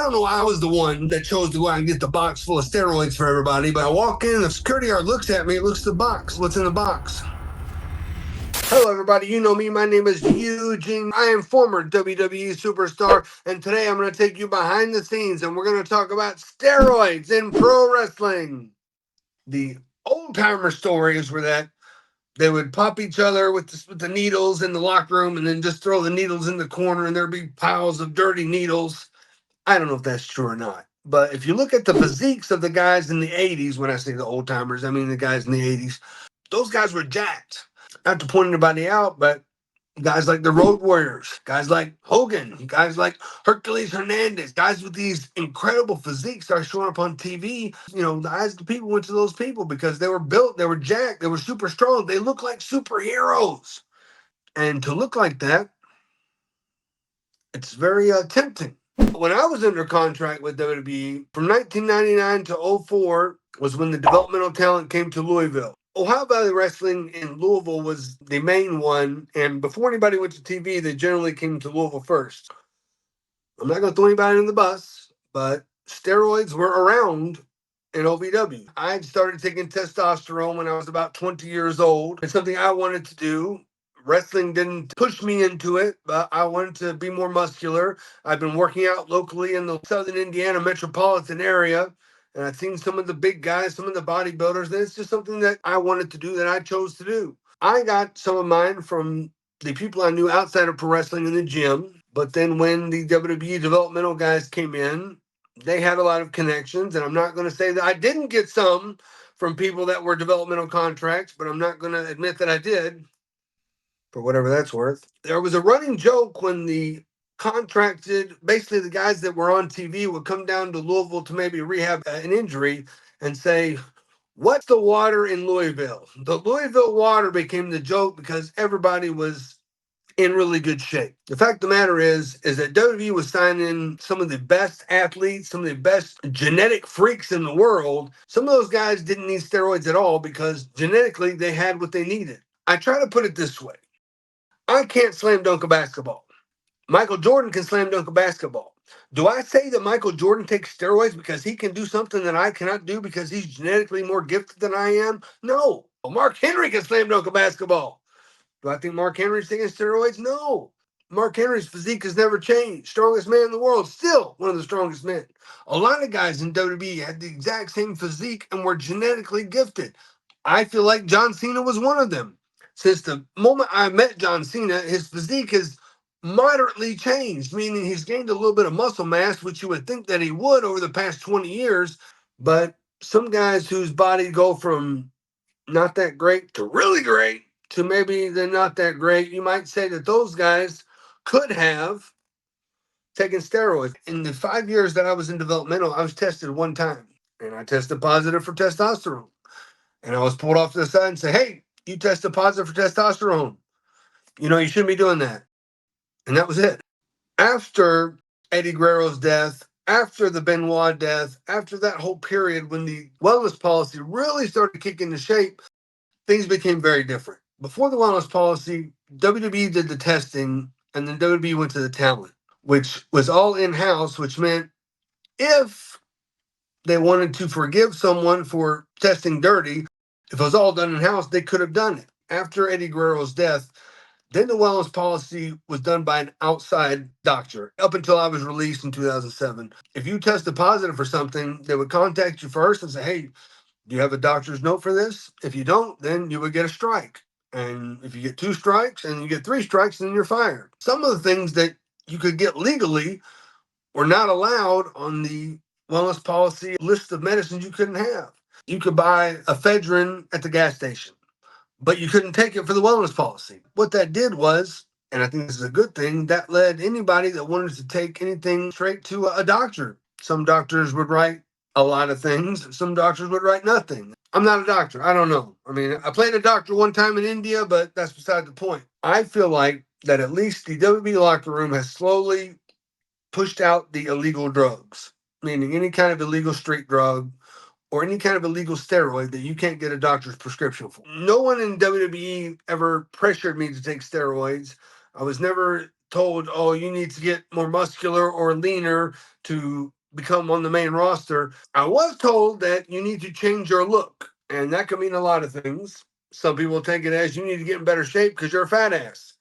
don't know, I was the one that chose to go out and get the box full of steroids for everybody, but I walk in, the security guard looks at me, looks at the box. What's in the box? Hello, everybody. You know me. My name is Eugene. I am former WWE superstar, and today I'm going to take you behind the scenes, and we're going to talk about steroids in pro wrestling. The old-timer stories were that they would pop each other with the needles in the locker room and then just throw the needles in the corner, and there'd be piles of dirty needles. I don't know if that's true or not. But if you look at the physiques of the guys in the 80s, when I say the old-timers, I mean the guys in the 80s, those guys were jacked. Not to point anybody out, but guys like the Road Warriors, guys like Hogan, guys like Hercules Hernandez, guys with these incredible physiques start showing up on TV. You know, the eyes of the people went to those people because they were built, they were jacked, they were super strong. They look like superheroes. And to look like that, it's very tempting. When I was under contract with WWE, from 1999 to 2004 was when the developmental talent came to Louisville. Ohio Valley Wrestling in Louisville was the main one, and before anybody went to TV, they generally came to Louisville first. I'm not going to throw anybody in the bus, but steroids were around in OVW. I had started taking testosterone when I was about 20 years old. It's something I wanted to do. Wrestling didn't push me into it, but I wanted to be more muscular. I've been working out locally in the Southern Indiana metropolitan area, and I've seen some of the big guys, some of the bodybuilders, and it's just something that I wanted to do, that I chose to do. I got some of mine from the people I knew outside of pro wrestling in the gym, but then when the WWE developmental guys came in, they had a lot of connections, and I'm not going to say that I didn't get some from people that were developmental contracts, but I'm not going to admit that I did, for whatever that's worth. There was a running joke when the contracted, basically the guys that were on TV would come down to Louisville to maybe rehab an injury and say, "What's the water in Louisville?" The Louisville water became the joke because everybody was in really good shape. The fact of the matter is that WWE was signing some of the best athletes, some of the best genetic freaks in the world. Some of those guys didn't need steroids at all because genetically they had what they needed. I try to put it this way. I can't slam dunk a basketball. Michael Jordan can slam dunk a basketball. Do I say that Michael Jordan takes steroids because he can do something that I cannot do because he's genetically more gifted than I am? No. Mark Henry can slam dunk a basketball. Do I think Mark Henry's taking steroids? No. Mark Henry's physique has never changed. Strongest man in the world, still one of the strongest men. A lot of guys in WWE had the exact same physique and were genetically gifted. I feel like John Cena was one of them. Since the moment I met John Cena, his physique has moderately changed, meaning he's gained a little bit of muscle mass, which you would think that he would over the past 20 years. But some guys whose body go from not that great to really great to maybe they're not that great, you might say that those guys could have taken steroids. In the 5 years that I was in developmental, I was tested one time, and I tested positive for testosterone. And I was pulled off to the side and said, "Hey, you tested positive for testosterone. You know, you shouldn't be doing that." And that was it. After Eddie Guerrero's death, after the Benoit death, after that whole period when the wellness policy really started kicking into shape, things became very different. Before the wellness policy, WWE did the testing, and then WWE went to the talent, which was all in-house, which meant if they wanted to forgive someone for testing dirty, if it was all done in-house, they could have done it. After Eddie Guerrero's death, then the wellness policy was done by an outside doctor up until I was released in 2007. If you tested positive for something, they would contact you first and say, "Hey, do you have a doctor's note for this?" If you don't, then you would get a strike. And if you get 2 strikes and you get 3 strikes, then you're fired. Some of the things that you could get legally were not allowed on the wellness policy list of medicines you couldn't have. You could buy ephedrine at the gas station, but you couldn't take it for the wellness policy. What that did was, and I think this is a good thing, that led anybody that wanted to take anything straight to a doctor. Some doctors would write a lot of things. Some doctors would write nothing. I'm not a doctor. I don't know. I mean, I played a doctor one time in India, but that's beside the point. I feel like that at least the WWE locker room has slowly pushed out the illegal drugs, meaning any kind of illegal street drug or any kind of illegal steroid that you can't get a doctor's prescription for. No one in WWE ever pressured me to take steroids. I was never told, oh, you need to get more muscular or leaner to become on the main roster. I was told that you need to change your look, and that could mean a lot of things. Some people take it as you need to get in better shape because you're a fat ass.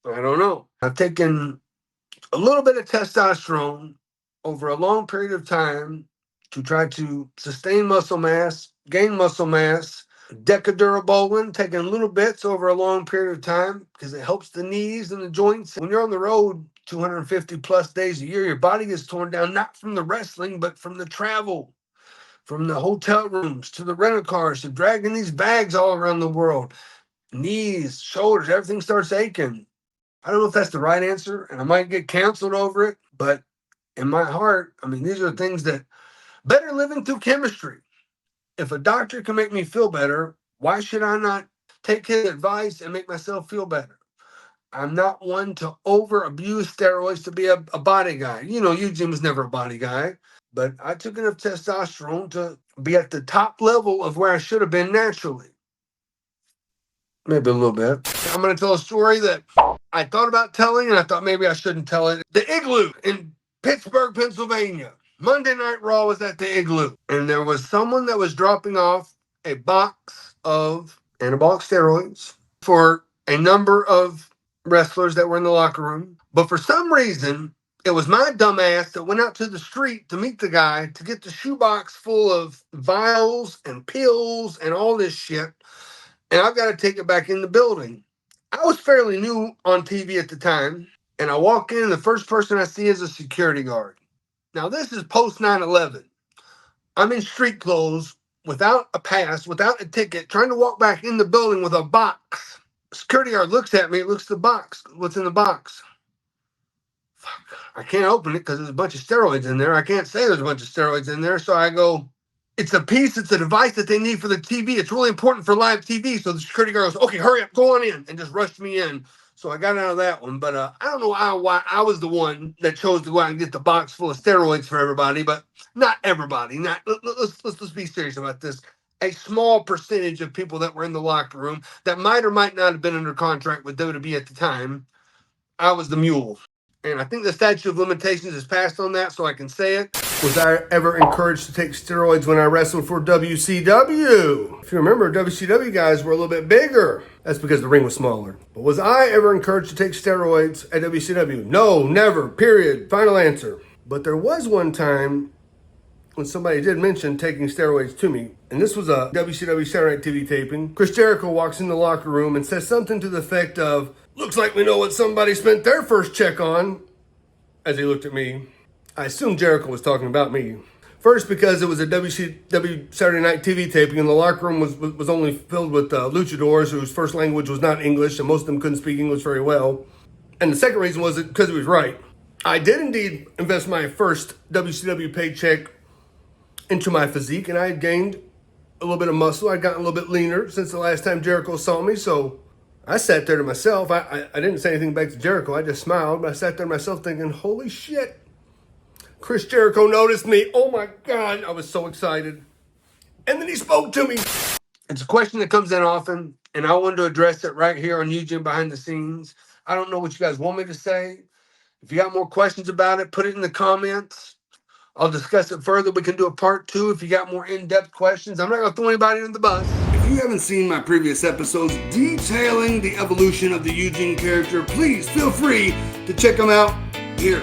I don't know. I've taken a little bit of testosterone over a long period of time to try to sustain muscle mass, gain muscle mass, decadurabolin, taking little bits over a long period of time because it helps the knees and the joints. When you're on the road 250 plus days a year, your body gets torn down, not from the wrestling, but from the travel, from the hotel rooms to the rental cars to dragging these bags all around the world. Knees, shoulders, everything starts aching. I don't know if that's the right answer, and I might get canceled over it, but in my heart, I mean, these are things that better living through chemistry. If a doctor can make me feel better, why should I not take his advice and make myself feel better? I'm not one to over abuse steroids to be a body guy. You know, Eugene was never a body guy, but I took enough testosterone to be at the top level of where I should have been naturally. Maybe a little bit. I'm going to tell a story that I thought about telling, and I thought maybe I shouldn't tell it. The Igloo in Pittsburgh, Pennsylvania. Monday Night Raw was at the Igloo, and there was someone that was dropping off a box of anabolic steroids for a number of wrestlers that were in the locker room. But for some reason, it was my dumbass that went out to the street to meet the guy to get the shoebox full of vials and pills and all this shit. And I've got to take it back in the building. I was fairly new on TV at the time, and I walk in, and the first person I see is a security guard. Now, this is post 9/11. I'm in street clothes, without a pass, without a ticket, trying to walk back in the building with a box. Security guard looks at me, looks at the box. What's in the box? Fuck, I can't open it because there's a bunch of steroids in there. I can't say there's a bunch of steroids in there, so I go, it's a device that they need for the TV. It's really important for live TV. So the security guard goes, okay, hurry up, go on in, and just rushed me in. So I got out of that one. But I don't know why I was the one that chose to go out and get the box full of steroids for everybody, but not everybody. Let's be serious about this. A small percentage of people that were in the locker room that might or might not have been under contract with WWE at the time. I was the mule. And I think the statute of limitations is passed on that, so I can say it. Was I ever encouraged to take steroids when I wrestled for WCW? If you remember, WCW guys were a little bit bigger. That's because the ring was smaller. But was I ever encouraged to take steroids at WCW? No, never, period. Final answer. But there was one time when somebody did mention taking steroids to me, and this was a WCW Saturday Night TV taping. Chris Jericho walks in the locker room and says something to the effect of, looks like we know what somebody spent their first check on, as he looked at me. I assumed Jericho was talking about me. First, because it was a WCW Saturday Night TV taping, and the locker room was only filled with luchadors whose first language was not English, and most of them couldn't speak English very well. And the second reason was because he was right. I did indeed invest my first WCW paycheck into my physique, and I had gained a little bit of muscle. I'd gotten a little bit leaner since the last time Jericho saw me, so I sat there to myself. I didn't say anything back to Jericho. I just smiled, but I sat there to myself thinking, holy shit, Chris Jericho noticed me. Oh my God, I was so excited. And then he spoke to me. It's a question that comes in often, and I wanted to address it right here on Eugene Behind the Scenes. I don't know what you guys want me to say. If you got more questions about it, put it in the comments. I'll discuss it further. We can do a part 2 if you got more in-depth questions. I'm not going to throw anybody under the bus. If you haven't seen my previous episodes detailing the evolution of the Eugene character, please feel free to check them out here.